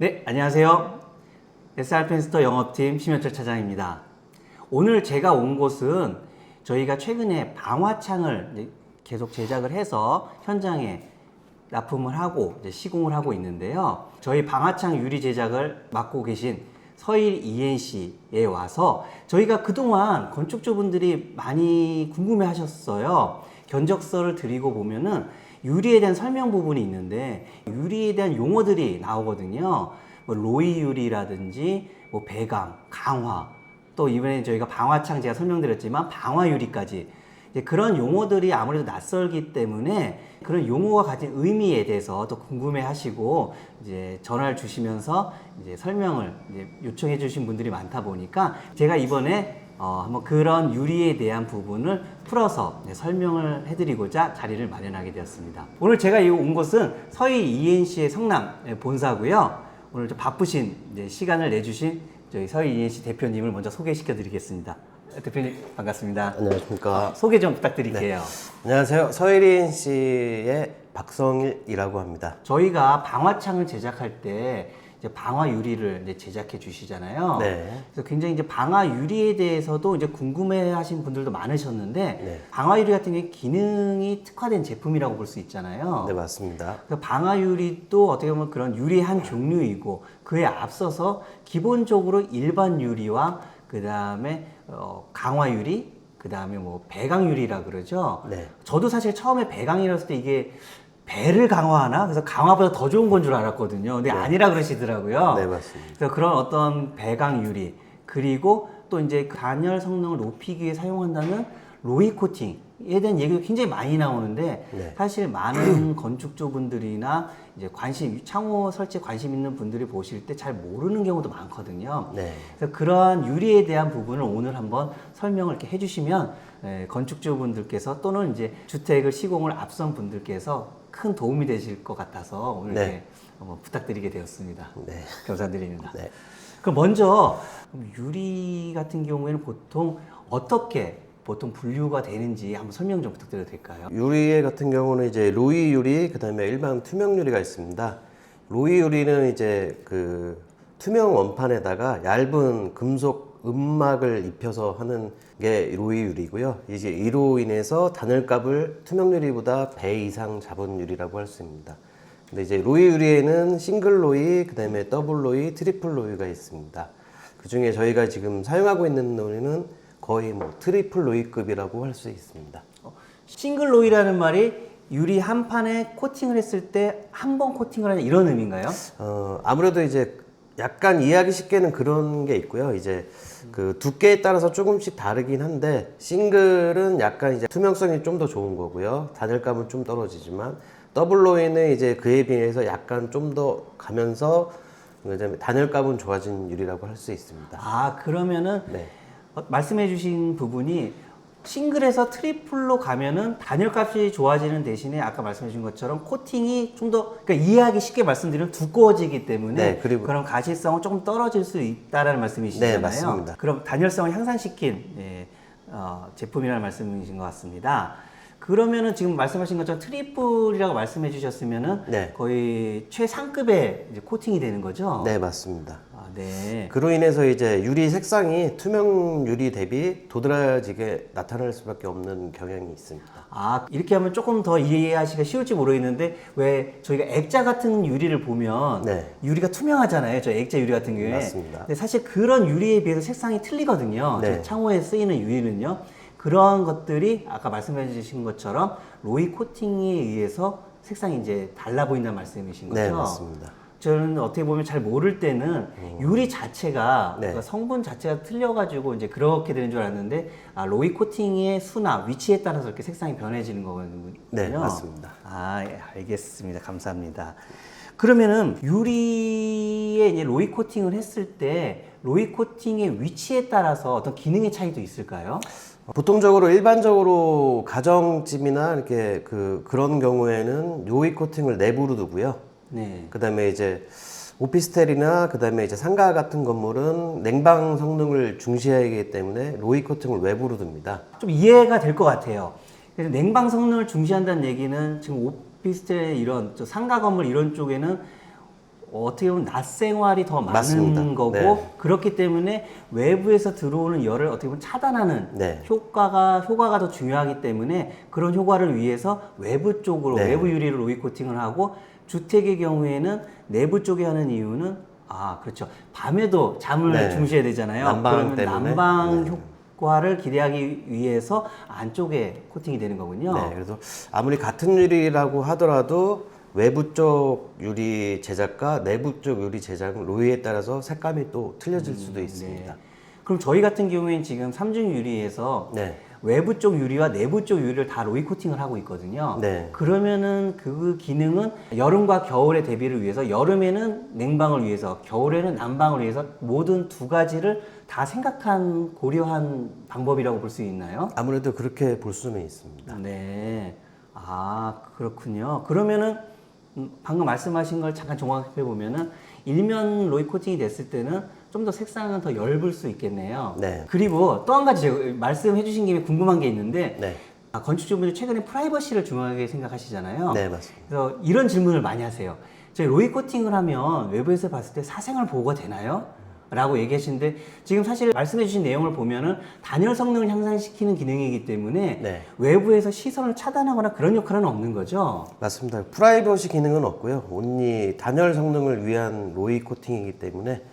네, 안녕하세요. SR펜스터 영업팀 심현철 차장입니다. 오늘 제가 온 곳은 저희가 최근에 방화창을 계속 제작을 해서 현장에 납품을 하고 시공을 하고 있는데요. 저희 방화창 유리 제작을 맡고 계신 서일 ENC에 와서 저희가 그동안 건축주분들이 많이 궁금해 하셨어요. 견적서를 드리고 보면은 유리에 대한 설명 부분이 있는데 유리에 대한 용어들이 나오거든요. 뭐 로이 유리라든지 뭐 배강, 강화, 또 이번에 저희가 방화창 제가 설명드렸지만 방화 유리까지 그런 용어들이 아무래도 낯설기 때문에 그런 용어가 가진 의미에 대해서 또 궁금해 하시고 이제 전화를 주시면서 이제 설명을 요청해 주신 분들이 많다 보니까 제가 이번에 한번 그런 유리에 대한 부분을 풀어서 설명을 해드리고자 자리를 마련하게 되었습니다. 오늘 제가 온 곳은 서희 ENC의 성남 본사고요. 오늘 좀 바쁘신 시간을 내주신 저희 서희 ENC 대표님을 먼저 소개시켜 드리겠습니다. 대표님 반갑습니다. 안녕하십니까. 소개 좀 부탁드릴게요. 네. 안녕하세요. 서일인 씨의 박성일이라고 합니다. 저희가 방화창을 제작할 때 이제 방화 유리를 제작해 주시잖아요. 네. 그래서 굉장히 이제 방화 유리에 대해서도 이제 궁금해하신 분들도 많으셨는데 네. 방화 유리 같은 게 기능이 특화된 제품이라고 볼 수 있잖아요. 네, 맞습니다. 그래서 방화 유리도 어떻게 보면 그런 유리의 한 종류이고 그에 앞서서 기본적으로 일반 유리와 그 다음에 강화 유리, 그 다음에 뭐 배강 유리라 그러죠. 네. 저도 사실 처음에 배강이라고 했을 때 이게 배를 강화하나? 그래서 강화보다 더 좋은 건 줄 알았거든요. 근데 아니라 그러시더라고요. 네, 맞습니다. 그래서 그런 어떤 배강 유리, 그리고 또 이제 단열 성능을 높이기 위해 사용한다는 로이 코팅에 대한 얘기가 굉장히 많이 나오는데 네. 사실 많은 건축주분들이나 이제 창호 설치에 관심 있는 분들이 보실 때 잘 모르는 경우도 많거든요. 네. 그래서 그러한 유리에 대한 부분을 오늘 한번 설명을 이렇게 해주시면 건축주분들께서 또는 이제 주택을 시공을 앞선 분들께서 큰 도움이 되실 것 같아서 오늘 네. 이렇게 한번 부탁드리게 되었습니다. 네. 감사드립니다. 네. 그럼 먼저 유리 같은 경우에는 어떻게 분류가 되는지 한번 설명 좀 부탁드려도 될까요? 유리 같은 경우는 이제 로이 유리, 그다음에 일반 투명 유리가 있습니다. 로이 유리는 이제 그 투명 원판에다가 얇은 금속 음막을 입혀서 하는 게 로이 유리고요. 이제 이로 인해서 단열값을 투명 유리보다 배 이상 잡은 유리라고 할 수 있습니다. 근데 이제 로이 유리에는 싱글 로이, 그다음에 더블 로이, 트리플 로이가 있습니다. 그 중에 저희가 지금 사용하고 있는 로이는 거의 뭐 트리플 로이급이라고 할 수 있습니다. 싱글 로이라는 말이 유리 한 판에 코팅을 했을 때 한 번 코팅을 하는 이런 의미인가요? 아무래도 이제 약간 이해하기 쉽게는 그런 게 있고요. 이제 그 두께에 따라서 조금씩 다르긴 한데 싱글은 약간 이제 투명성이 좀 더 좋은 거고요. 단열감은 좀 떨어지지만 더블 로이는 이제 그에 비해서 약간 좀 더 가면서 단열감은 좋아진 유리라고 할 수 있습니다. 아, 그러면은 네. 말씀해 주신 부분이 싱글에서 트리플로 가면은 단열값이 좋아지는 대신에 아까 말씀해 주신 것처럼 코팅이 좀 더 그러니까 이해하기 쉽게 말씀드리면 두꺼워지기 때문에 네, 그리고 그런 가시성은 조금 떨어질 수 있다라는 말씀이시잖아요. 네, 맞습니다. 그럼 단열성을 향상시킨 제품이라는 말씀이신 것 같습니다. 그러면은 지금 말씀하신 것처럼 트리플이라고 말씀해 주셨으면은 네. 거의 최상급의 이제 코팅이 되는 거죠? 네, 맞습니다. 아, 네. 그로 인해서 이제 유리 색상이 투명 유리 대비 도드라지게 나타날 수밖에 없는 경향이 있습니다. 아, 이렇게 하면 조금 더 이해하시기가 쉬울지 모르겠는데 왜 저희가 액자 같은 유리를 보면 네. 유리가 투명하잖아요. 저 액자 유리 같은 경우에. 맞습니다. 근데 사실 그런 유리에 비해서 색상이 틀리거든요. 네. 저 창호에 쓰이는 유리는요. 그런 것들이 아까 말씀해 주신 것처럼 로이 코팅에 의해서 색상이 이제 달라 보인다는 말씀이신 거죠? 네, 맞습니다. 저는 어떻게 보면 잘 모를 때는 유리 자체가 네. 그러니까 성분 자체가 틀려가지고 이제 그렇게 되는 줄 알았는데 로이 코팅의 수나 위치에 따라서 이렇게 색상이 변해지는 거거든요. 네, 맞습니다. 아, 예, 알겠습니다. 감사합니다. 그러면은 유리에 이제 로이 코팅을 했을 때 로이 코팅의 위치에 따라서 어떤 기능의 차이도 있을까요? 보통적으로 일반적으로 가정집이나 이렇게 그런 경우에는 로이 코팅을 내부로 두고요. 네. 그다음에 이제 오피스텔이나 그다음에 이제 상가 같은 건물은 냉방 성능을 중시해야 하기 때문에 로이 코팅을 외부로 둡니다. 좀 이해가 될 것 같아요. 그래서 냉방 성능을 중시한다는 얘기는 지금 오피스텔 이런 상가 건물 이런 쪽에는 어떻게 보면 낮 생활이 더 많은 맞습니다. 거고 네. 그렇기 때문에 외부에서 들어오는 열을 어떻게 보면 차단하는 네. 효과가 더 중요하기 때문에 그런 효과를 위해서 외부 쪽으로 네. 외부 유리로 로이 코팅을 하고 주택의 경우에는 내부 쪽에 하는 이유는 그렇죠. 밤에도 잠을 네. 주무셔야 되잖아요. 난방 그러면 때문에. 난방 네. 효과를 기대하기 위해서 안쪽에 코팅이 되는 거군요. 네, 그래서 아무리 같은 유리라고 하더라도 외부 쪽 유리 제작과 내부 쪽 유리 제작 로이에 따라서 색감이 또 틀려질 수도 있습니다. 네. 그럼 저희 같은 경우에는 지금 삼중 유리에서 네. 외부 쪽 유리와 내부 쪽 유리를 다 로이 코팅을 하고 있거든요. 네. 그러면은 그 기능은 여름과 겨울의 대비를 위해서 여름에는 냉방을 위해서 겨울에는 난방을 위해서 모든 두 가지를 다 생각한 고려한 방법이라고 볼 수 있나요? 아무래도 그렇게 볼 수는 있습니다. 네. 그렇군요. 그러면은 방금 말씀하신 걸 잠깐 종합해 보면은 일면 로이 코팅이 됐을 때는 좀 더 색상은 더 엷을 수 있겠네요. 네. 그리고 또 한 가지 제가 말씀해 주신 김에 궁금한 게 있는데 네. 건축주분들이 최근에 프라이버시를 중요하게 생각하시잖아요. 네, 맞습니다. 그래서 이런 질문을 많이 하세요. 저희 로이 코팅을 하면 외부에서 봤을 때 사생활 보호가 되나요? 라고 얘기하시는데 지금 사실 말씀해 주신 내용을 보면은 단열 성능을 향상시키는 기능이기 때문에 네. 외부에서 시선을 차단하거나 그런 역할은 없는 거죠. 맞습니다. 프라이버시 기능은 없고요. 온리 단열 성능을 위한 로이 코팅이기 때문에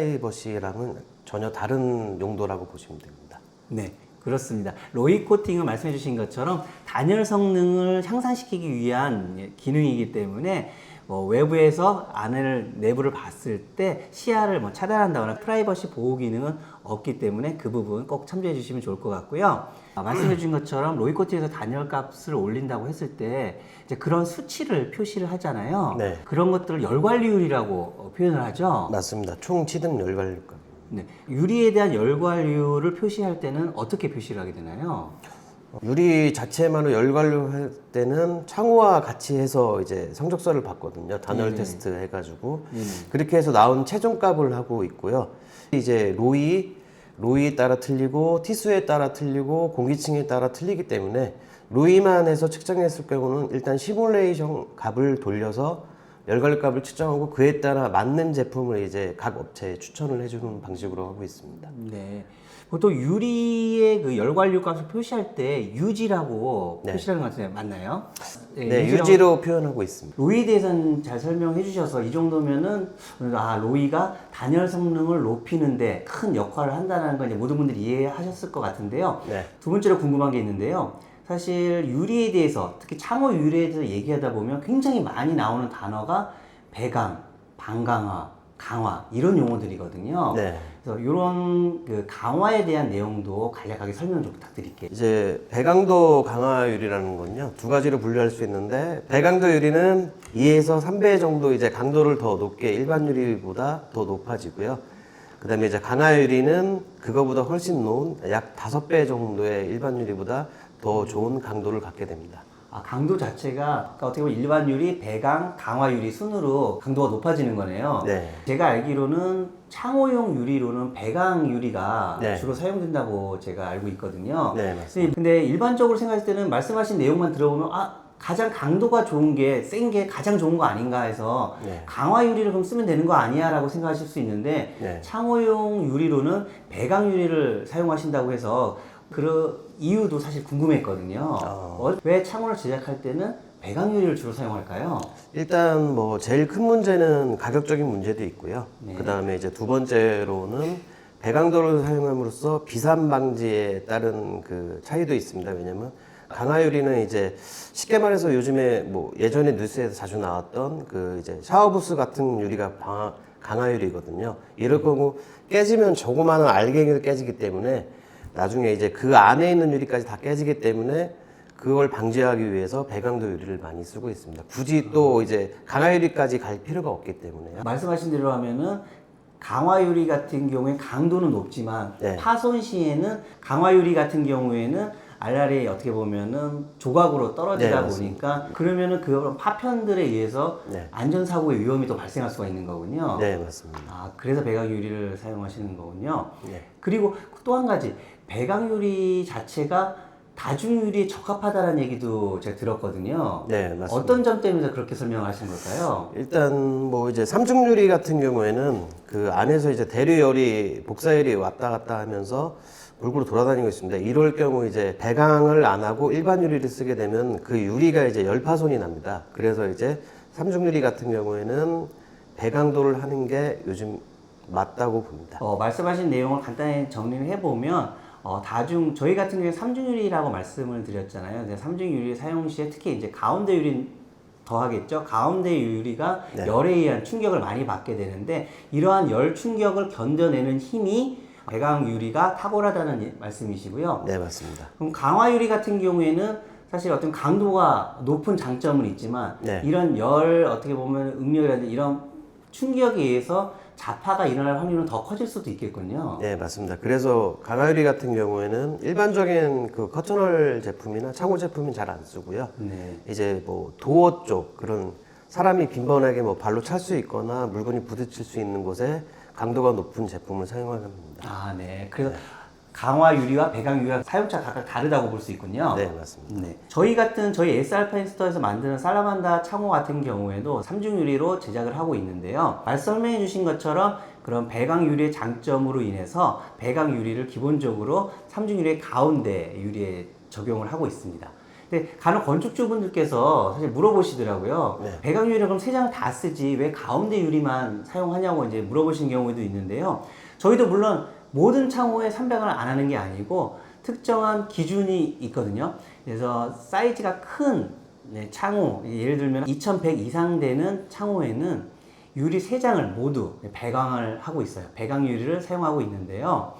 프라이버시랑은 전혀 다른 용도라고 보시면 됩니다. 네, 그렇습니다. 로이 코팅은 말씀해 주신 것처럼 단열 성능을 향상시키기 위한 기능이기 때문에 외부에서 내부를 봤을 때 시야를 차단한다거나 프라이버시 보호 기능은 없기 때문에 그 부분 꼭 참조해 주시면 좋을 것 같고요. 말씀해 주신 것처럼 로이 코팅에서 단열 값을 올린다고 했을 때 이제 그런 수치를 표시를 하잖아요. 네. 그런 것들을 열관리율이라고 표현을 하죠. 맞습니다. 총 치등 열관료값. 네. 유리에 대한 열관료를 표시할 때는 어떻게 표시를 하게 되나요? 유리 자체만으로 열관료 할 때는 창호와 같이 해서 이제 성적서를 받거든요. 단열 네네. 테스트 해가지고 네네. 그렇게 해서 나온 최종값을 하고 있고요. 이제 로이에 따라 틀리고 티수에 따라 틀리고 공기층에 따라 틀리기 때문에 로이만 해서 측정했을 경우는 일단 시뮬레이션 값을 돌려서 열관료 값을 측정하고 그에 따라 맞는 제품을 이제 각 업체에 추천을 해주는 방식으로 하고 있습니다. 네. 보통 유리의 그 열관료 값을 표시할 때 유지라고 네. 표시하는 것 같은데 맞나요? 네, 유지라고- 유지로 표현하고 있습니다. 로이에 대해서는 잘 설명해 주셔서 이 정도면은 로이가 단열 성능을 높이는데 큰 역할을 한다는 걸 이제 모든 분들이 이해하셨을 것 같은데요. 네. 두 번째로 궁금한 게 있는데요. 사실 유리에 대해서 특히 창호 유리에 대해서 얘기하다 보면 굉장히 많이 나오는 단어가 배강, 방강화, 강화 이런 용어들이거든요. 네. 그래서 이런 그 강화에 대한 내용도 간략하게 설명 좀 부탁드릴게요. 이제 배강도 강화율이라는 건요 두 가지로 분류할 수 있는데 배강도 유리는 2에서 3배 정도 이제 강도를 더 높게 일반 유리보다 더 높아지고요. 그다음에 이제 강화유리는 그거보다 훨씬 높은 약 5배 정도의 일반 유리보다 더 좋은 강도를 갖게 됩니다. 강도 자체가 그러니까 어떻게 보면 일반 유리, 배강, 강화 유리 순으로 강도가 높아지는 거네요. 네. 제가 알기로는 창호용 유리로는 배강 유리가 네. 주로 사용된다고 제가 알고 있거든요. 네, 맞습니다. 선생님, 근데 일반적으로 생각했을 때는 말씀하신 내용만 들어보면 가장 강도가 좋은 게 센 게 가장 좋은 거 아닌가 해서 네. 강화 유리를 그럼 쓰면 되는 거 아니야 라고 생각하실 수 있는데 네. 창호용 유리로는 배강 유리를 사용하신다고 해서 그 이유도 사실 궁금했거든요. 왜 창호를 제작할 때는 배강 유리를 주로 사용할까요? 일단 뭐 제일 큰 문제는 가격적인 문제도 있고요. 네. 그다음에 이제 두 번째로는 배강도를 사용함으로써 비산 방지에 따른 그 차이도 있습니다. 왜냐면 강화유리는 이제 쉽게 말해서 요즘에 뭐 예전에 뉴스에서 자주 나왔던 그 이제 샤워부스 같은 유리가 강화유리거든요. 이럴 경우 깨지면 조그마한 알갱이도 깨지기 때문에 나중에 이제 그 안에 있는 유리까지 다 깨지기 때문에 그걸 방지하기 위해서 배강도 유리를 많이 쓰고 있습니다. 굳이 또 이제 강화유리까지 갈 필요가 없기 때문에요. 말씀하신 대로 하면은 강화유리 같은 경우에 강도는 높지만 네. 파손 시에는 강화유리 같은 경우에는 알알이 어떻게 보면은 조각으로 떨어지다 네, 보니까 그러면은 그런 파편들에 의해서 네. 안전사고의 위험이 또 발생할 수가 있는 거군요. 네, 맞습니다. 그래서 배강유리를 사용하시는 거군요. 네. 그리고 또 한 가지 배강유리 자체가 다중유리에 적합하다는 얘기도 제가 들었거든요. 네, 맞습니다. 어떤 점 때문에 그렇게 설명하신 걸까요? 일단 뭐 이제 삼중유리 같은 경우에는 그 안에서 이제 대류열이 복사열이 왔다 갔다 하면서 골고루 돌아다니고 있습니다. 이럴 경우 이제 배강을 안 하고 일반 유리를 쓰게 되면 그 유리가 이제 열파손이 납니다. 그래서 이제 삼중유리 같은 경우에는 배강도를 하는 게 요즘 맞다고 봅니다. 말씀하신 내용을 간단히 정리를 해보면 저희 같은 경우에 삼중유리라고 말씀을 드렸잖아요. 근데 삼중유리 사용 시에 특히 이제 가운데 유리 더하겠죠. 가운데 유리가 네. 열에 의한 충격을 많이 받게 되는데 이러한 열 충격을 견뎌내는 힘이 배강 유리가 탁월하다는 말씀이시고요. 네, 맞습니다. 그럼 강화 유리 같은 경우에는 사실 어떤 강도가 높은 장점은 있지만 네. 이런 열 어떻게 보면 응력이라든지 이런 충격에 의해서 자파가 일어날 확률은 더 커질 수도 있겠군요. 네, 맞습니다. 그래서 강화유리 같은 경우에는 일반적인 그 커터널 제품이나 창호 제품은 잘 안 쓰고요. 네. 이제 뭐 도어 쪽 그런 사람이 빈번하게 뭐 발로 찰 수 있거나 물건이 부딪힐 수 있는 곳에 강도가 높은 제품을 사용합니다. 아, 네. 그래서 강화 유리와 배강 유리가 사용자 각각 다르다고 볼 수 있군요. 네, 맞습니다. 네. 저희 S알파인스터에서 만드는 살라만다 창호 같은 경우에도 삼중 유리로 제작을 하고 있는데요. 설명해 주신 것처럼 그런 배강 유리의 장점으로 인해서 배강 유리를 기본적으로 삼중 유리의 가운데 유리에 적용을 하고 있습니다. 근데 간혹 건축주분들께서 사실 물어보시더라고요. 네. 배강 유리를 그럼 세 장을 다 쓰지 왜 가운데 유리만 사용하냐고 이제 물어보시는 경우도 있는데요. 저희도 물론 모든 창호에 삼백을 안 하는 게 아니고 특정한 기준이 있거든요. 그래서 사이즈가 큰 창호, 예를 들면 2100 이상 되는 창호에는 유리 3장을 모두 배강을 하고 있어요. 배강 유리를 사용하고 있는데요.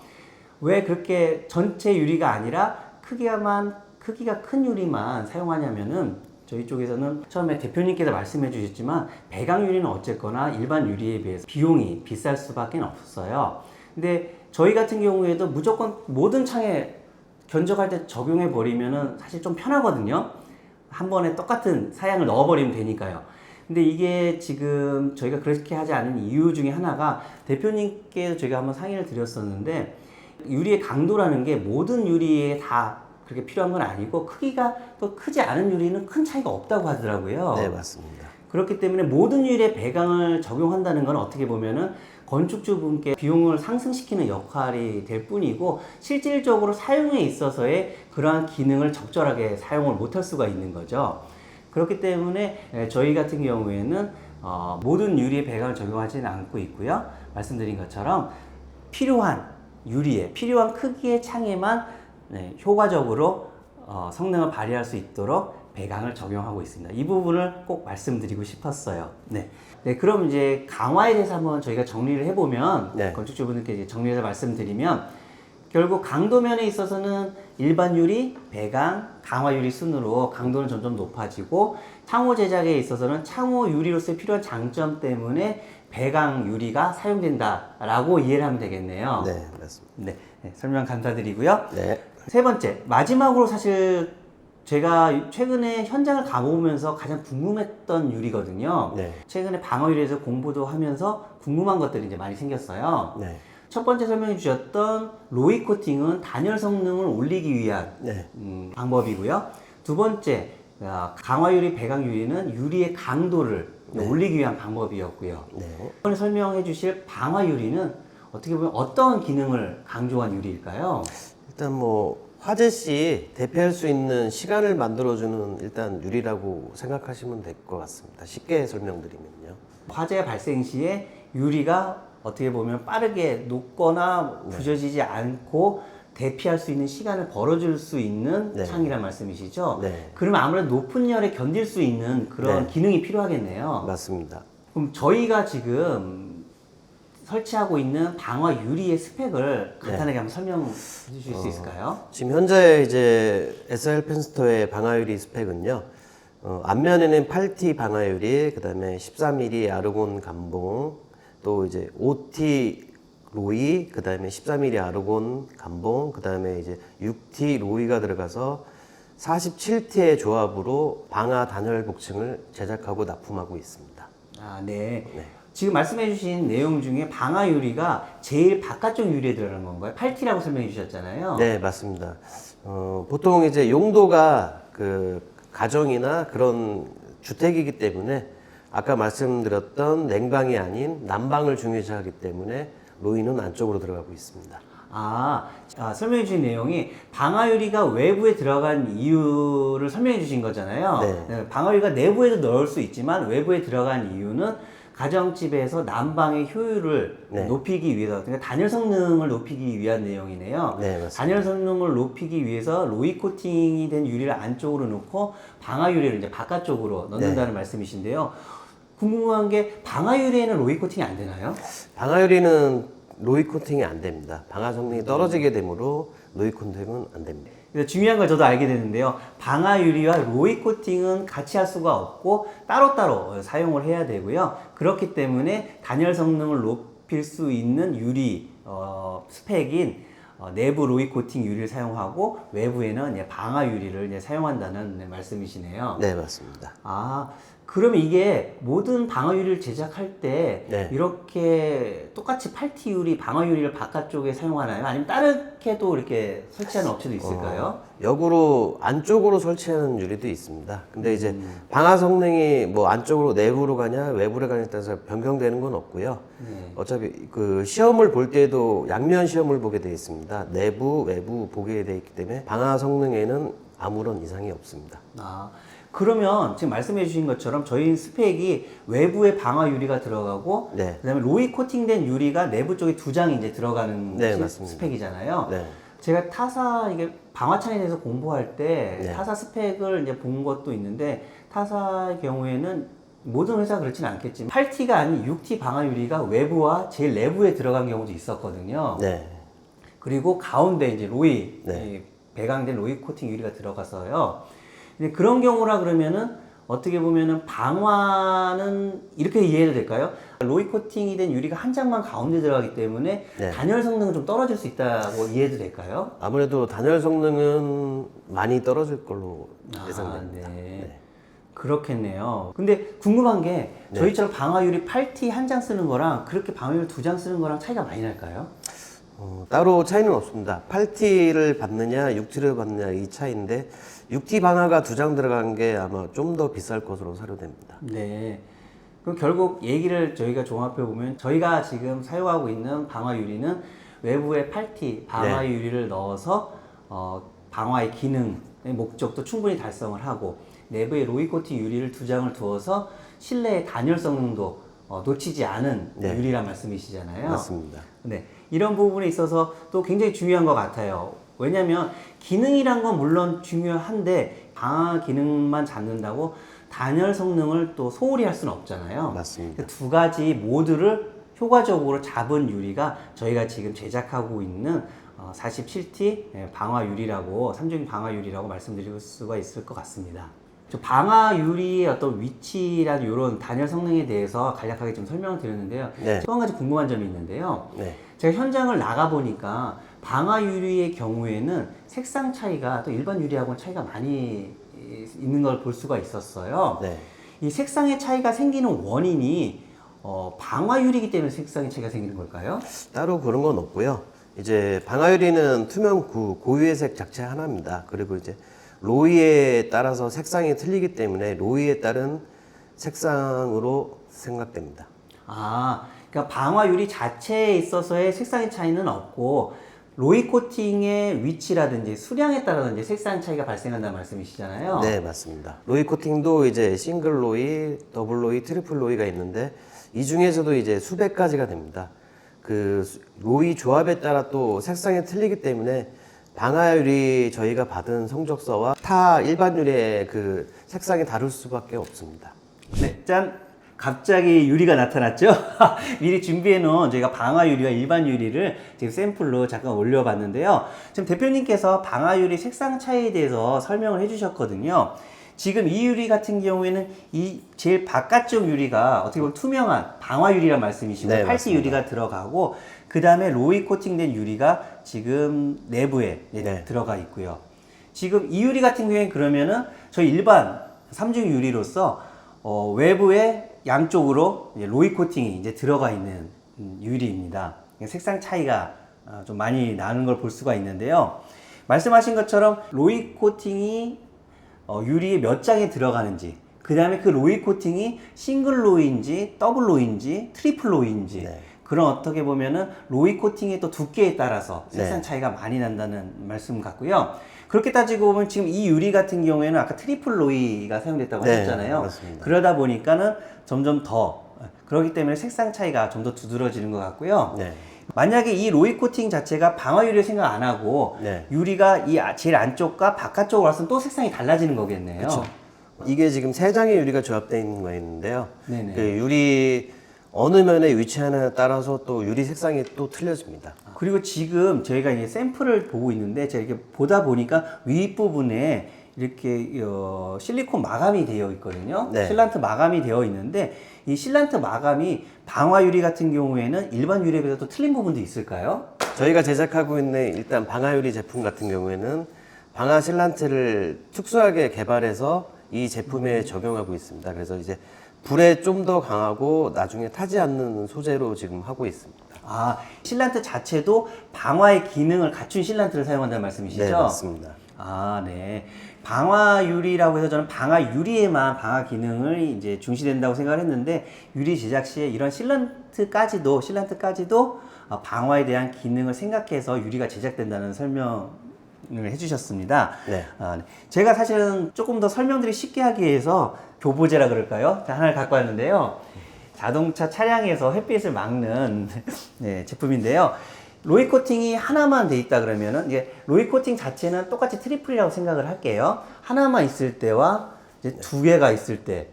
왜 그렇게 전체 유리가 아니라 크기가 큰 유리만 사용하냐면은 저희 쪽에서는 처음에 대표님께서 말씀해 주셨지만 배강 유리는 어쨌거나 일반 유리에 비해서 비용이 비쌀 수밖에 없어요. 근데 저희 같은 경우에도 무조건 모든 창에 견적할 때 적용해 버리면은 사실 좀 편하거든요. 한 번에 똑같은 사양을 넣어 버리면 되니까요. 근데 이게 지금 저희가 그렇게 하지 않은 이유 중에 하나가 대표님께 저희가 한번 상의를 드렸었는데 유리의 강도라는 게 모든 유리에 다 그렇게 필요한 건 아니고 크기가 또 크지 않은 유리는 큰 차이가 없다고 하더라고요. 네, 맞습니다. 그렇기 때문에 모든 유리에 배강을 적용한다는 건 어떻게 보면은 건축주분께 비용을 상승시키는 역할이 될 뿐이고 실질적으로 사용에 있어서의 그러한 기능을 적절하게 사용을 못할 수가 있는 거죠. 그렇기 때문에 저희 같은 경우에는 모든 유리에 배강을 적용하지는 않고 있고요. 말씀드린 것처럼 필요한 유리에 필요한 크기의 창에만 효과적으로 성능을 발휘할 수 있도록 배강을 적용하고 있습니다. 이 부분을 꼭 말씀드리고 싶었어요. 네, 그럼 이제 강화에 대해서 한번 저희가 정리를 해보면 네. 건축주분들께 이제 정리해서 말씀드리면 결국 강도면에 있어서는 일반 유리, 배강, 강화 유리 순으로 강도는 점점 높아지고 창호 제작에 있어서는 창호 유리로서 필요한 장점 때문에 배강 유리가 사용된다라고 이해를 하면 되겠네요. 네, 맞습니다. 네, 설명 감사드리고요. 네. 세 번째, 마지막으로 사실 제가 최근에 현장을 가보면서 가장 궁금했던 유리거든요. 네. 최근에 방어 유리에서 공부도 하면서 궁금한 것들이 이제 많이 생겼어요. 네. 첫 번째 설명해 주셨던 로이 코팅은 단열 성능을 올리기 위한 네. 방법이고요. 두 번째, 강화 유리, 배강 유리는 유리의 강도를 올리기 위한 방법이었고요. 네. 이번에 설명해 주실 방화 유리는 어떻게 보면 어떤 기능을 강조한 유리일까요? 일단 뭐 화재 시 대피할 수 있는 시간을 만들어주는 일단 유리라고 생각하시면 될 것 같습니다. 쉽게 설명드리면요. 화재 발생 시에 유리가 어떻게 보면 빠르게 녹거나 부서지지 않고 대피할 수 있는 시간을 벌어줄 수 있는 네. 창이란 말씀이시죠? 네. 그러면 아무래도 높은 열에 견딜 수 있는 그런 네. 기능이 필요하겠네요. 맞습니다. 그럼 저희가 지금 설치하고 있는 방화 유리의 스펙을 간단하게 한번 설명해 주실 수 있을까요? 지금 현재 이제 SR 펜스토의 방화유리 스펙은요. 앞면에는 8T 방화유리, 그 다음에 13mm 아르곤 감봉, 또 이제 5T 로이, 그 다음에 14mm 아르곤 감봉, 그 다음에 이제 6T 로이가 들어가서 47T의 조합으로 방화 단열 복층을 제작하고 납품하고 있습니다. 아, 네. 네. 지금 말씀해주신 내용 중에 방아 유리가 제일 바깥쪽 유리에 들어가는 건가요? 8T라고 설명해 주셨잖아요. 네, 맞습니다. 보통 이제 용도가 그 가정이나 그런 주택이기 때문에 아까 말씀드렸던 냉방이 아닌 난방을 중요시하기 때문에 로이는 안쪽으로 들어가고 있습니다. 설명해 주신 내용이 방아유리가 외부에 들어간 이유를 설명해 주신 거잖아요. 네. 방아유리가 내부에도 넣을 수 있지만 외부에 들어간 이유는 가정집에서 난방의 효율을 네. 높이기 위해서, 그러니까 단열 성능을 높이기 위한 내용이네요. 네, 맞습니다. 단열 성능을 높이기 위해서 로이 코팅이 된 유리를 안쪽으로 넣고 방아유리를 이제 바깥쪽으로 넣는다는 말씀이신데요. 궁금한 게 방아유리에는 로이 코팅이 안 되나요? 방아유리는 로이 코팅이 안 됩니다. 방아 성능이 떨어지게 되므로 로이 코팅은 안 됩니다. 그래서 중요한 걸 저도 알게 되는데요. 방아유리와 로이 코팅은 같이 할 수가 없고 따로따로 사용을 해야 되고요. 그렇기 때문에 단열 성능을 높일 수 있는 유리 스펙인 내부 로이 코팅 유리를 사용하고 외부에는 이제 방아유리를 이제 사용한다는 말씀이시네요. 네, 맞습니다. 그러면 이게 모든 방아유리를 제작할 때 네. 이렇게 똑같이 8T 유리, 방아유리를 바깥쪽에 사용하나요? 아니면 다르게도 이렇게 설치하는 업체도 있을까요? 역으로 안쪽으로 설치하는 유리도 있습니다. 근데 이제 방아 성능이 뭐 안쪽으로 내부로 가냐 외부로 가냐에 따라서 변경되는 건 없고요. 어차피 그 시험을 볼 때도 양면 시험을 보게 되어 있습니다. 내부, 외부 보게 되어 있기 때문에 방아 성능에는 아무런 이상이 없습니다. 그러면 지금 말씀해 주신 것처럼 저희 스펙이 외부에 방아 유리가 들어가고 네. 그다음에 로이 코팅된 유리가 내부 쪽에 2장이 이제 들어가는 네, 맞습니다. 스펙이잖아요. 네. 제가 타사 이게 방화창에 대해서 공부할 때 네. 타사 스펙을 이제 본 것도 있는데 타사의 경우에는 모든 회사가 그렇지는 않겠지만 8T가 아닌 6T 방아 유리가 외부와 제일 내부에 들어간 경우도 있었거든요. 네. 그리고 가운데 이제 로이 네. 배강된 로이 코팅 유리가 들어가서요. 근데 그런 경우라 그러면은 어떻게 보면은 방화는 이렇게 이해해도 될까요? 로이 코팅이 된 유리가 한 장만 가운데 들어가기 때문에 네. 단열 성능은 좀 떨어질 수 있다고 이해해도 될까요? 아무래도 단열 성능은 많이 떨어질 걸로 예상됩니다. 네. 그렇겠네요. 근데 궁금한 게 저희처럼 방화유리 8T 한 장 쓰는 거랑 그렇게 방화유리 2장 쓰는 거랑 차이가 많이 날까요? 따로 차이는 없습니다. 8T를 받느냐 6T를 받느냐 이 차이인데 6T 방아가 2장 들어간 게 아마 좀 더 비쌀 것으로 사료됩니다. 네. 그럼 결국 얘기를 저희가 종합해 보면 저희가 지금 사용하고 있는 방화유리는 외부에 8T 방화유리를 넣어서 방화의 기능의 목적도 충분히 달성을 하고 내부에 로이 코팅 유리를 2장을 두어서 실내의 단열 성능도 놓치지 않은 유리란 말씀이시잖아요. 맞습니다. 네. 이런 부분에 있어서 또 굉장히 중요한 것 같아요. 왜냐면 기능이란 건 물론 중요한데 방아 기능만 잡는다고 단열 성능을 또 소홀히 할 수는 없잖아요. 맞습니다. 두 가지 모두를 효과적으로 잡은 유리가 저희가 지금 제작하고 있는 47T 방아 유리라고 3중 방아 유리라고 말씀드릴 수가 있을 것 같습니다. 방아 유리의 어떤 위치란 이런 단열 성능에 대해서 간략하게 좀 설명을 드렸는데요. 네. 또 한 가지 궁금한 점이 있는데요. 네. 제가 현장을 나가 보니까 방아 유리의 경우에는 색상 차이가 또 일반 유리하고는 차이가 많이 있는 걸 볼 수가 있었어요. 네. 이 색상의 차이가 생기는 원인이 방아 유리이기 때문에 색상의 차이가 생기는 걸까요? 따로 그런 건 없고요. 이제 방아유리는 투명 고유회색 자체 하나입니다. 그리고 이제 로이에 따라서 색상이 틀리기 때문에 로이에 따른 색상으로 생각됩니다. 그러니까 방화 유리 자체에 있어서의 색상의 차이는 없고 로이 코팅의 위치라든지 수량에 따라서 색상 차이가 발생한다는 말씀이시잖아요. 네, 맞습니다. 로이 코팅도 이제 싱글 로이, 더블 로이, 트리플 로이가 있는데 이 중에서도 이제 수백 가지가 됩니다. 그 로이 조합에 따라 또 색상이 틀리기 때문에 방아유리 저희가 받은 성적서와 타 일반 유리의 그 색상이 다를 수밖에 없습니다. 네, 짠! 갑자기 유리가 나타났죠? 미리 준비해 놓은 저희가 방아 유리와 일반 유리를 지금 샘플로 잠깐 올려봤는데요. 지금 대표님께서 방아 유리 색상 차이에 대해서 설명을 해주셨거든요. 지금 이 유리 같은 경우에는 이 제일 바깥쪽 유리가 어떻게 보면 투명한 방화 유리란 말씀이시고 네, 8T 유리가 들어가고 그 다음에 로이 코팅된 유리가 지금 내부에 들어가 있고요. 지금 이 유리 같은 경우에는 그러면은 저희 일반 3중 유리로서 외부에 양쪽으로 이제 로이 코팅이 이제 들어가 있는 유리입니다. 색상 차이가 좀 많이 나는 걸 볼 수가 있는데요. 말씀하신 것처럼 로이 코팅이 유리에 몇 장에 들어가는지, 그 다음에 그 로이 코팅이 싱글 로이인지 더블 로이인지 트리플 로이인지, 네. 그런 어떻게 보면은 로이 코팅의 또 두께에 따라서 색상 네. 차이가 많이 난다는 말씀 같고요. 그렇게 따지고 보면 지금 이 유리 같은 경우에는 아까 트리플 로이가 사용됐다고 네, 하셨잖아요. 맞습니다. 그러다 보니까는 점점 더, 그렇기 때문에 색상 차이가 좀 더 두드러지는 것 같고요. 네. 만약에 이 로이 코팅 자체가 방화 유리를 생각 안 하고 네. 유리가 이 제일 안쪽과 바깥쪽으로 왔으면 또 색상이 달라지는 거겠네요. 그렇죠. 이게 지금 세 장의 유리가 조합되어 있는 거 있는데요. 네네. 그 유리 어느 면에 위치하느냐에 따라서 또 유리 색상이 또 틀려집니다. 그리고 지금 저희가 이제 샘플을 보고 있는데 제가 이렇게 보다 보니까 윗부분에 이렇게 실리콘 마감이 되어 있거든요. 네. 실란트 마감이 되어 있는데 이 실란트 마감이 방화 유리 같은 경우에는 일반 유리에 비해서 또 틀린 부분도 있을까요? 저희가 제작하고 있는 일단 방아 유리 제품 같은 경우에는 방아 실란트를 특수하게 개발해서 이 제품에 적용하고 있습니다. 그래서 이제 불에 좀 더 강하고 나중에 타지 않는 소재로 지금 하고 있습니다. 아, 실란트 자체도 방화의 기능을 갖춘 실란트를 사용한다는 말씀이시죠? 네, 맞습니다. 아, 네. 방화 유리라고 해서 저는 방화 유리에만 방화 기능을 이제 중시된다고 생각을 했는데 유리 제작 시에 이런 실란트까지도 방화에 대한 기능을 생각해서 유리가 제작된다는 설명을 해주셨습니다. 네. 네. 제가 사실은 조금 더 설명드리기 쉽게 하기 위해서 교보제라 그럴까요? 하나를 갖고 왔는데요. 자동차 차량에서 햇빛을 막는 네, 제품인데요. 로이 코팅이 하나만 돼 있다 그러면은 이제 로이 코팅 자체는 똑같이 트리플이라고 생각을 할게요. 하나만 있을 때와 이제 두 개가 있을 때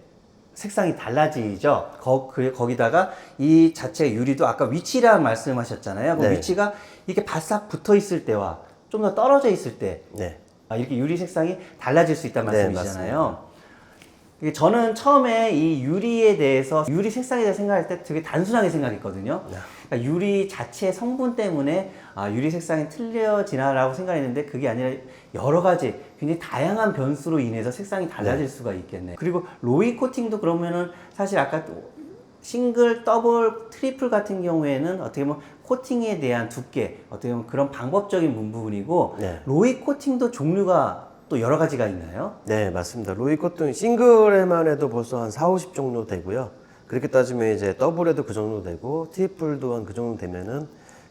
색상이 달라지죠. 거기다가 이 자체 유리도 아까 위치라 말씀하셨잖아요. 그 네. 위치가 이렇게 바싹 붙어 있을 때와 좀 더 떨어져 있을 때 네. 이렇게 유리 색상이 달라질 수 있다는 네, 말씀이시잖아요. 이게 저는 처음에 이 유리에 대해서 유리 색상에 대해서 생각할 때 되게 단순하게 생각했거든요. 그러니까 유리 자체 성분 때문에 유리 색상이 틀려지나라고 생각했는데 그게 아니라 여러 가지 굉장히 다양한 변수로 인해서 색상이 달라질 수가 있겠네. 그리고 로이 코팅도 그러면은 사실 아까 싱글, 더블, 트리플 같은 경우에는 어떻게 보면 코팅에 대한 두께, 어떻게 보면 그런 방법적인 부분이고 네. 로이 코팅도 종류가 또 여러 가지가 있나요? 네, 맞습니다. 로이 코팅 싱글에만 해도 벌써 한 4, 50 정도 되고요. 그렇게 따지면 이제 더블에도 그 정도 되고 트리플도 한 그 정도 되면은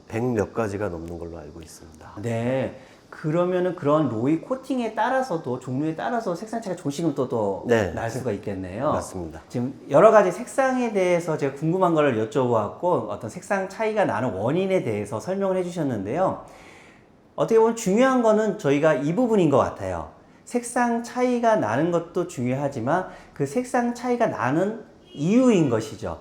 100 몇 가지가 넘는 걸로 알고 있습니다. 네. 그러면은 그런 로이 코팅에 따라서도 종류에 따라서 색상 차이가 조금씩은 또 네. 날 수가 있겠네요. 맞습니다. 지금 여러 가지 색상에 대해서 제가 궁금한 걸 여쭤보았고 어떤 색상 차이가 나는 원인에 대해서 설명을 해주셨는데요. 어떻게 보면 중요한 거는 저희가 이 부분인 것 같아요. 색상 차이가 나는 것도 중요하지만 그 색상 차이가 나는 이유인 것이죠.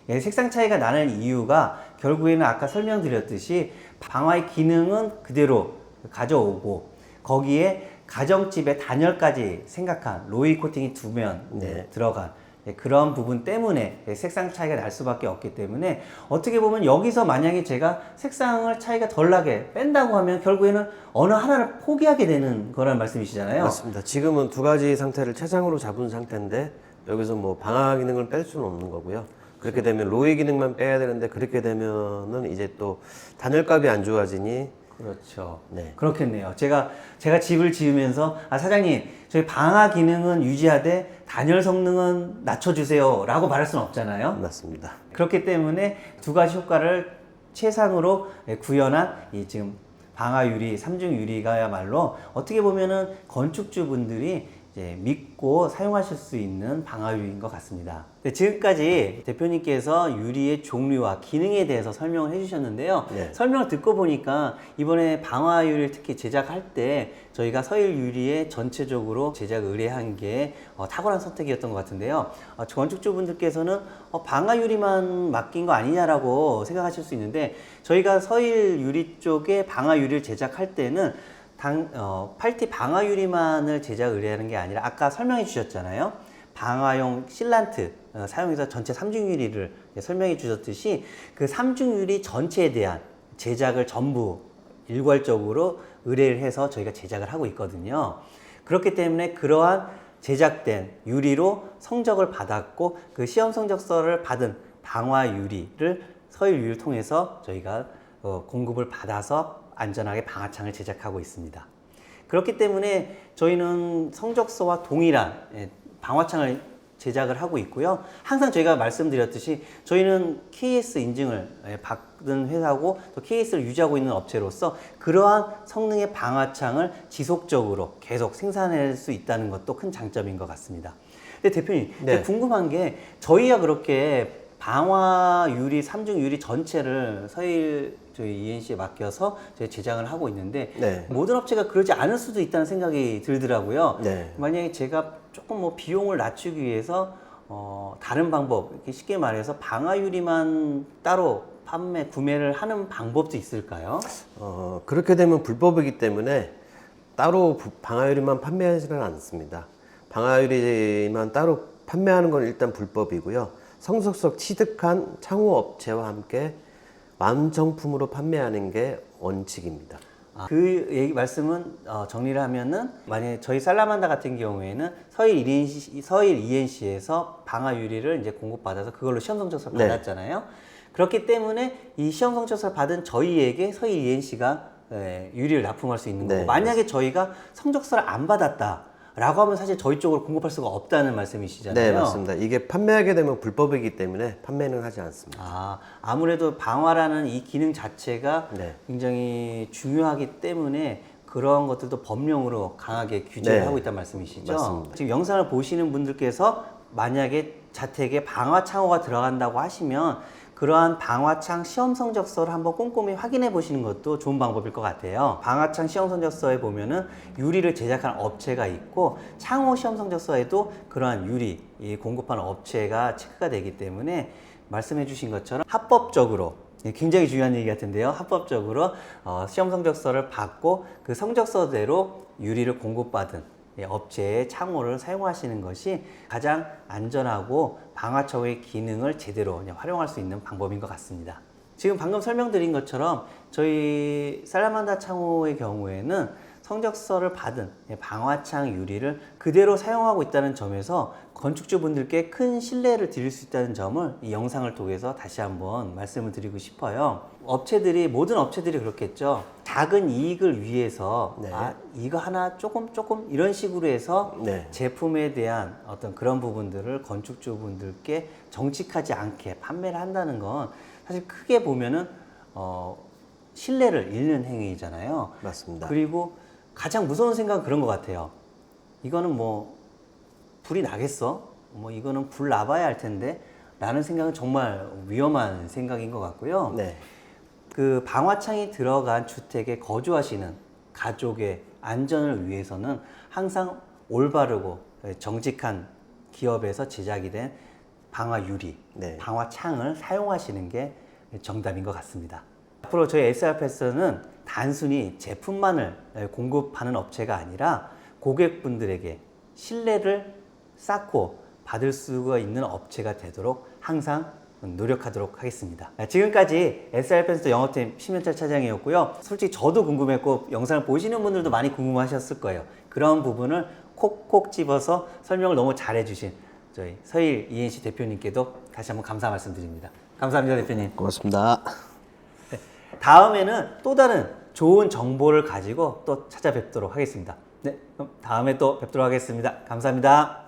색상 차이가 나는 이유가 결국에는 아까 설명드렸듯이 방화의 기능은 그대로 가져오고 거기에 가정집의 단열까지 생각한 로이 코팅이 두 면 네. 들어간 그런 부분 때문에 색상 차이가 날 수밖에 없기 때문에 어떻게 보면 여기서 만약에 제가 색상을 차이가 덜 나게 뺀다고 하면 결국에는 어느 하나를 포기하게 되는 거란 말씀이시잖아요. 맞습니다. 지금은 두 가지 상태를 최상으로 잡은 상태인데 여기서 뭐 방아 기능을 뺄 수는 없는 거고요. 그렇게 되면 로이 기능만 빼야 되는데 그렇게 되면은 이제 또 단열값이 안 좋아지니 그렇죠. 네. 그렇겠네요. 제가 집을 지으면서 사장님 저희 방화 기능은 유지하되 단열 성능은 낮춰주세요 라고 말할 수는 없잖아요. 맞습니다. 그렇기 때문에 두 가지 효과를 최상으로 구현한 이 지금 방화 유리, 삼중 유리가야말로 어떻게 보면은 건축주분들이 이제 믿고 사용하실 수 있는 방화 유리인 것 같습니다. 지금까지 대표님께서 유리의 종류와 기능에 대해서 설명을 해주셨는데요. 네. 설명을 듣고 보니까 이번에 방화 유리를 특히 제작할 때 저희가 서일 유리에 전체적으로 제작 의뢰한 게 탁월한 선택이었던 것 같은데요. 건축주분들께서는 방화 유리만 맡긴 거 아니냐라고 생각하실 수 있는데 저희가 서일 유리 쪽에 방화 유리를 제작할 때는 8T 방화 유리만을 제작 의뢰하는 게 아니라 아까 설명해 주셨잖아요. 방화용 실란트 사용해서 전체 3중 유리를 설명해 주셨듯이 그 3중 유리 전체에 대한 제작을 전부 일괄적으로 의뢰를 해서 저희가 제작을 하고 있거든요. 그렇기 때문에 그러한 제작된 유리로 성적을 받았고 그 시험 성적서를 받은 방화 유리를 서일 유리를 통해서 저희가 공급을 받아서 안전하게 방화창을 제작하고 있습니다. 그렇기 때문에 저희는 성적서와 동일한 방화창을 제작을 하고 있고요. 항상 저희가 말씀드렸듯이 저희는 KS 인증을 받은 회사고 또 KS를 유지하고 있는 업체로서 그러한 성능의 방화창을 지속적으로 계속 생산할 수 있다는 것도 큰 장점인 것 같습니다. 근데 대표님, 네. 궁금한 게 저희가 그렇게 방화 유리, 삼중 유리 전체를 서일 저희 ENC에 맡겨서 저희 제작을 하고 있는데 네. 모든 업체가 그러지 않을 수도 있다는 생각이 들더라고요. 네. 만약에 제가 조금 뭐 비용을 낮추기 위해서 다른 방법, 이렇게 쉽게 말해서 방화 유리만 따로 구매를 하는 방법도 있을까요? 그렇게 되면 불법이기 때문에 따로 방화유리만 판매하지는 않습니다. 방화유리만 따로 판매하는 건 일단 불법이고요. 성적서 취득한 창호업체와 함께 완성품으로 판매하는 게 원칙입니다. 그 말씀은 정리를 하면은 만약에 저희 살라만다 같은 경우에는 서일 ENC에서 방화 유리를 이제 공급받아서 그걸로 시험 성적서를 네. 받았잖아요. 그렇기 때문에 이 시험 성적서를 받은 저희에게 서일 ENC가 유리를 납품할 수 있는 거고 네, 만약에 저희가 성적서를 안 받았다라고 하면 사실 저희 쪽으로 공급할 수가 없다는 말씀이시잖아요. 네, 맞습니다. 이게 판매하게 되면 불법이기 때문에 판매는 하지 않습니다. 아무래도 방화라는 이 기능 자체가 네. 굉장히 중요하기 때문에 그런 것들도 법령으로 강하게 규제를 네. 하고 있다는 말씀이시죠? 맞습니다. 지금 영상을 보시는 분들께서 만약에 자택에 방화 창호가 들어간다고 하시면 그러한 방화창 시험 성적서를 한번 꼼꼼히 확인해 보시는 것도 좋은 방법일 것 같아요. 방화창 시험 성적서에 보면은 유리를 제작한 업체가 있고 창호 시험 성적서에도 그러한 유리 공급하는 업체가 체크가 되기 때문에 말씀해 주신 것처럼 합법적으로 굉장히 중요한 얘기 같은데요. 합법적으로 시험 성적서를 받고 그 성적서대로 유리를 공급받은 업체의 창호를 사용하시는 것이 가장 안전하고 방화창호의 기능을 제대로 활용할 수 있는 방법인 것 같습니다. 지금 방금 설명드린 것처럼 저희 살라만다 창호의 경우에는 성적서를 받은 방화창 유리를 그대로 사용하고 있다는 점에서 건축주분들께 큰 신뢰를 드릴 수 있다는 점을 이 영상을 통해서 다시 한번 말씀을 드리고 싶어요. 모든 업체들이 그렇겠죠. 작은 이익을 위해서 네. 이거 하나 조금 이런 식으로 해서 네. 제품에 대한 어떤 그런 부분들을 건축주분들께 정직하지 않게 판매를 한다는 건 사실 크게 보면은 신뢰를 잃는 행위잖아요. 맞습니다. 그리고 가장 무서운 생각은 그런 것 같아요. 이거는 뭐 불이 나겠어? 뭐 이거는 불 나봐야 할 텐데 라는 생각은 정말 위험한 생각인 것 같고요. 네. 그 방화창이 들어간 주택에 거주하시는 가족의 안전을 위해서는 항상 올바르고 정직한 기업에서 제작이 된 방화 유리, 네. 방화창을 사용하시는 게 정답인 것 같습니다. 앞으로 저희 SR패스는 단순히 제품만을 공급하는 업체가 아니라 고객분들에게 신뢰를 쌓고 받을 수가 있는 업체가 되도록 항상 노력하도록 하겠습니다. 지금까지 SR패스 영업팀 심현철 차장이었고요. 솔직히 저도 궁금했고 영상을 보시는 분들도 많이 궁금하셨을 거예요. 그런 부분을 콕콕 집어서 설명을 너무 잘해주신 저희 서일 ENC 대표님께도 다시 한번 감사 말씀드립니다. 감사합니다, 대표님. 고맙습니다. 다음에는 또 다른 좋은 정보를 가지고 또 찾아뵙도록 하겠습니다. 네, 그럼 다음에 또 뵙도록 하겠습니다. 감사합니다.